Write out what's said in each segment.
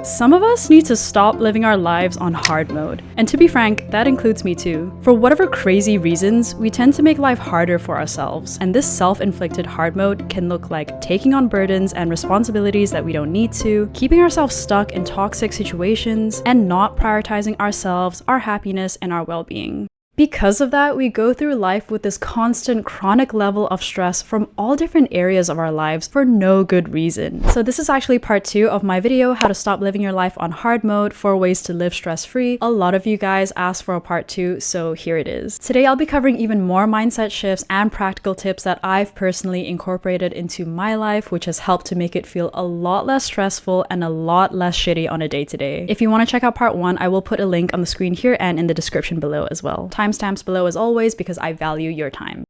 Some of us need to stop living our lives on hard mode. And to be frank, that includes me too. For whatever crazy reasons, we tend to make life harder for ourselves. And this self-inflicted hard mode can look like taking on burdens and responsibilities that we don't need to, keeping ourselves stuck in toxic situations, and not prioritizing ourselves, our happiness, and our well-being. Because of that, we go through life with this constant chronic level of stress from all different areas of our lives for no good reason. So this is actually part 2 of my video, how to stop living your life on hard mode, 4 ways to live stress-free. A lot of you guys asked for a part 2, so here it is. Today I'll be covering even more mindset shifts and practical tips that I've personally incorporated into my life, which has helped to make it feel a lot less stressful and a lot less shitty on a day-to-day. If you want to check out part 1, I will put a link on the screen here and in the description below as well. Timestamps below as always because I value your time.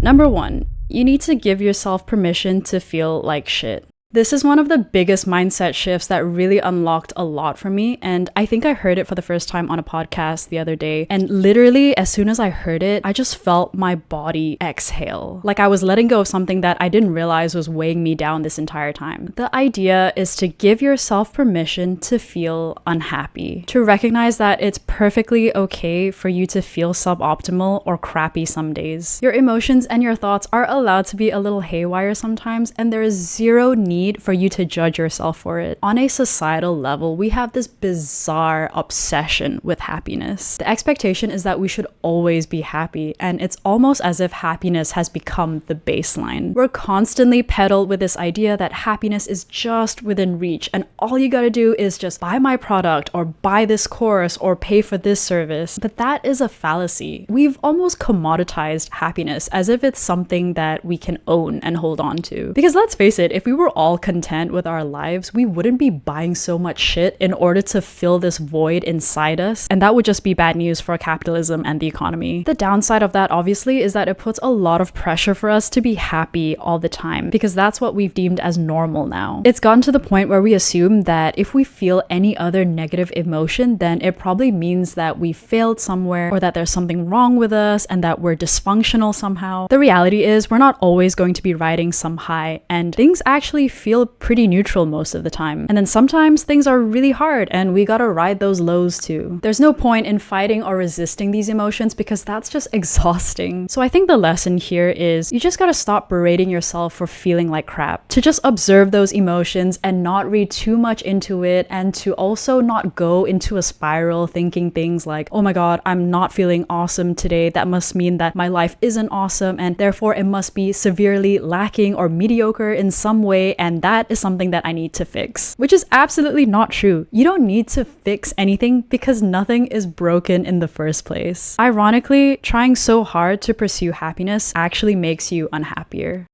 Number 1, you need to give yourself permission to feel like shit. This is one of the biggest mindset shifts that really unlocked a lot for me, and I think I heard it for the first time on a podcast the other day, and literally as soon as I heard it, I just felt my body exhale. Like I was letting go of something that I didn't realize was weighing me down this entire time. The idea is to give yourself permission to feel unhappy, to recognize that it's perfectly okay for you to feel suboptimal or crappy some days. Your emotions and your thoughts are allowed to be a little haywire sometimes, and there is zero need for you to judge yourself for it. On a societal level, we have this bizarre obsession with happiness. The expectation is that we should always be happy, and it's almost as if happiness has become the baseline. We're constantly peddled with this idea that happiness is just within reach, and all you gotta do is just buy my product or buy this course or pay for this service. But that is a fallacy. We've almost commoditized happiness as if it's something that we can own and hold on to. Because let's face it, if we were all content with our lives, we wouldn't be buying so much shit in order to fill this void inside us, and that would just be bad news for capitalism and the economy. The downside of that obviously is that it puts a lot of pressure for us to be happy all the time, because that's what we've deemed as normal now. It's gotten to the point where we assume that if we feel any other negative emotion, then it probably means that we failed somewhere, or that there's something wrong with us and that we're dysfunctional somehow. The reality is we're not always going to be riding some high, and things actually feel pretty neutral most of the time. And then sometimes things are really hard and we gotta ride those lows too. There's no point in fighting or resisting these emotions because that's just exhausting. So I think the lesson here is you just gotta stop berating yourself for feeling like crap. To just observe those emotions and not read too much into it, and to also not go into a spiral thinking things like, oh my god, I'm not feeling awesome today. That must mean that my life isn't awesome and therefore it must be severely lacking or mediocre in some way, and that is something that I need to fix. Which is absolutely not true. You don't need to fix anything because nothing is broken in the first place. Ironically, trying so hard to pursue happiness actually makes you unhappier.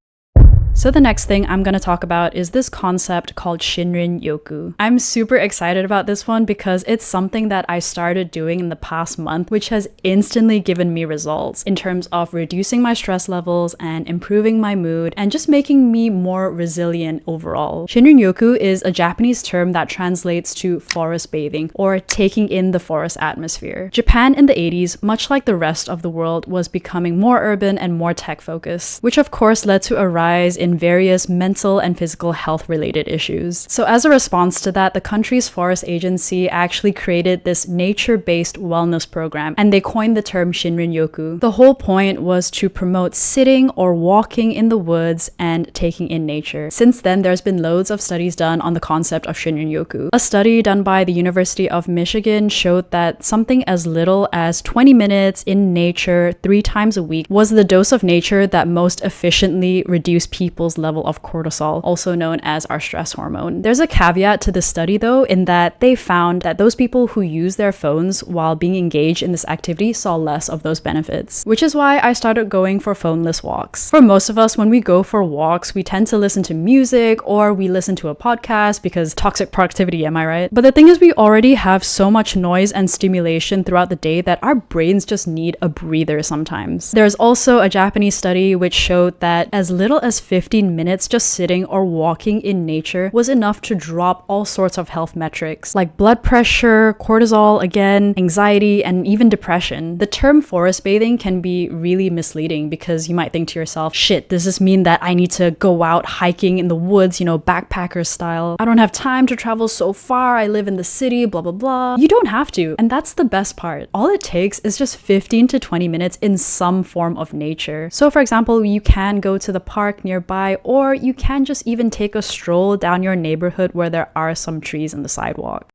So the next thing I'm going to talk about is this concept called Shinrin-Yoku. I'm super excited about this one because it's something that I started doing in the past month, which has instantly given me results in terms of reducing my stress levels and improving my mood and just making me more resilient overall. Shinrin-Yoku is a Japanese term that translates to forest bathing or taking in the forest atmosphere. Japan in the 80s, much like the rest of the world, was becoming more urban and more tech focused, which of course led to a rise in various mental and physical health related issues. So as a response to that, the country's forest agency actually created this nature-based wellness program, and they coined the term Shinrin-Yoku. The whole point was to promote sitting or walking in the woods and taking in nature. Since then, there's been loads of studies done on the concept of Shinrin-Yoku. A study done by the University of Michigan showed that something as little as 20 minutes in nature 3 times a week was the dose of nature that most efficiently reduced people's level of cortisol, also known as our stress hormone. There's a caveat to this study though, in that they found that those people who use their phones while being engaged in this activity saw less of those benefits, which is why I started going for phoneless walks. For most of us, when we go for walks, we tend to listen to music or we listen to a podcast because toxic productivity, am I right? But the thing is, we already have so much noise and stimulation throughout the day that our brains just need a breather sometimes. There's also a Japanese study which showed that as little as 50 15 minutes just sitting or walking in nature was enough to drop all sorts of health metrics like blood pressure, cortisol, again, anxiety, and even depression. The term forest bathing can be really misleading because you might think to yourself, shit, does this mean that I need to go out hiking in the woods, backpacker style? I don't have time to travel so far. I live in the city, blah, blah, blah. You don't have to. And that's the best part. All it takes is just 15 to 20 minutes in some form of nature. So for example, you can go to the park nearby, or you can just even take a stroll down your neighborhood where there are some trees on the sidewalk.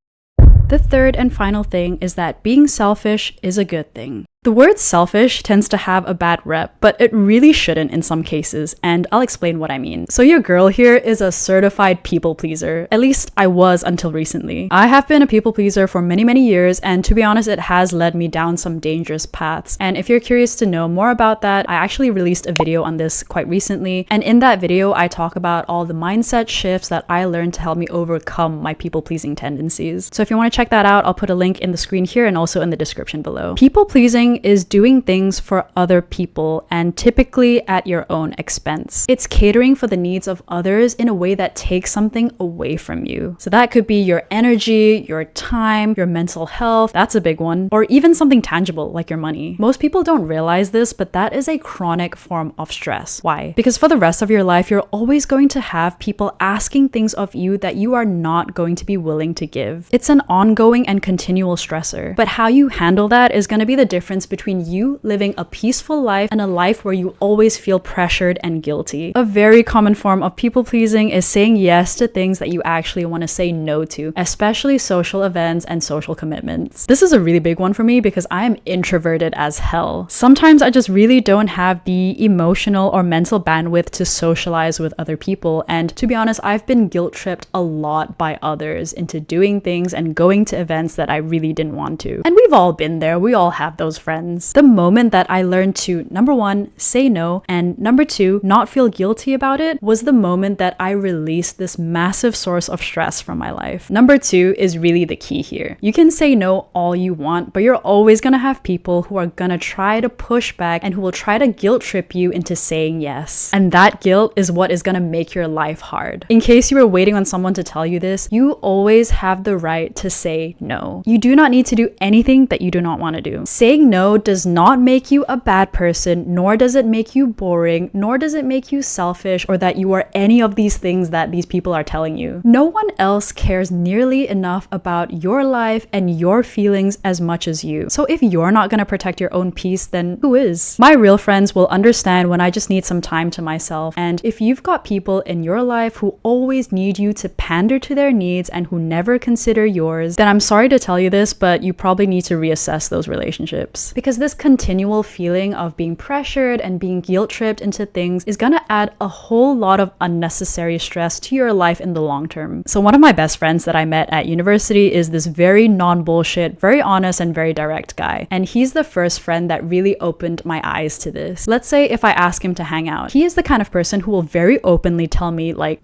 The third and final thing is that being selfish is a good thing. The word selfish tends to have a bad rep, but it really shouldn't in some cases, and I'll explain what I mean. So your girl here is a certified people pleaser. At least I was until recently. I have been a people pleaser for many, many years, and to be honest, it has led me down some dangerous paths. And if you're curious to know more about that, I actually released a video on this quite recently, and in that video, I talk about all the mindset shifts that I learned to help me overcome my people pleasing tendencies. So if you want to check that out, I'll put a link in the screen here and also in the description below. People pleasing is doing things for other people and typically at your own expense. It's catering for the needs of others in a way that takes something away from you. So that could be your energy, your time, your mental health, that's a big one, or even something tangible like your money. Most people don't realize this, but that is a chronic form of stress. Why? Because for the rest of your life, you're always going to have people asking things of you that you are not going to be willing to give. It's an ongoing and continual stressor, but how you handle that is going to be the difference between you living a peaceful life and a life where you always feel pressured and guilty. A very common form of people pleasing is saying yes to things that you actually want to say no to, especially social events and social commitments. This is a really big one for me because I am introverted as hell. Sometimes I just really don't have the emotional or mental bandwidth to socialize with other people, and to be honest, I've been guilt tripped a lot by others into doing things and going to events that I really didn't want to. And we've all been there, we all have those friends. The moment that I learned to, number one, say no, and number two, not feel guilty about it, was the moment that I released this massive source of stress from my life. Number two is really the key here. You can say no all you want, but you're always gonna have people who are gonna try to push back and who will try to guilt trip you into saying yes. And that guilt is what is gonna make your life hard. In case you were waiting on someone to tell you this, you always have the right to say no. You do not need to do anything that you do not want to do. Saying no does not make you a bad person, nor does it make you boring, nor does it make you selfish, or that you are any of these things that these people are telling you. No one else cares nearly enough about your life and your feelings as much as you. So if you're not gonna protect your own peace, then who is? My real friends will understand when I just need some time to myself. And if you've got people in your life who always need you to pander to their needs and who never consider yours, then I'm sorry to tell you this, but you probably need to reassess those relationships. Because this continual feeling of being pressured and being guilt-tripped into things is gonna add a whole lot of unnecessary stress to your life in the long term. So one of my best friends that I met at university is this very non-bullshit, very honest and very direct guy. And he's the first friend that really opened my eyes to this. Let's say if I ask him to hang out, he is the kind of person who will very openly tell me like,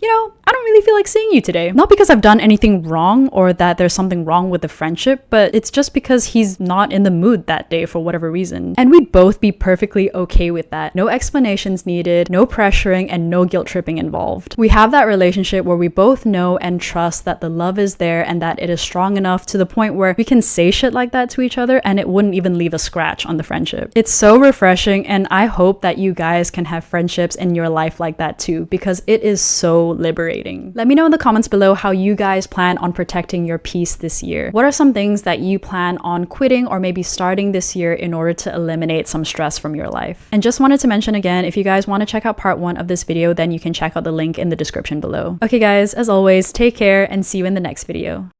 I don't really feel like seeing you today. Not because I've done anything wrong or that there's something wrong with the friendship, but it's just because he's not in the mood that day for whatever reason. And we'd both be perfectly okay with that. No explanations needed, no pressuring, and no guilt tripping involved. We have that relationship where we both know and trust that the love is there and that it is strong enough to the point where we can say shit like that to each other and it wouldn't even leave a scratch on the friendship. It's so refreshing, and I hope that you guys can have friendships in your life like that too, because it is so liberating. Let me know in the comments below how you guys plan on protecting your peace this year. What are some things that you plan on quitting or maybe starting this year in order to eliminate some stress from your life? And just wanted to mention again, if you guys want to check out part 1 of this video, then you can check out the link in the description below. Okay guys, as always, take care and see you in the next video.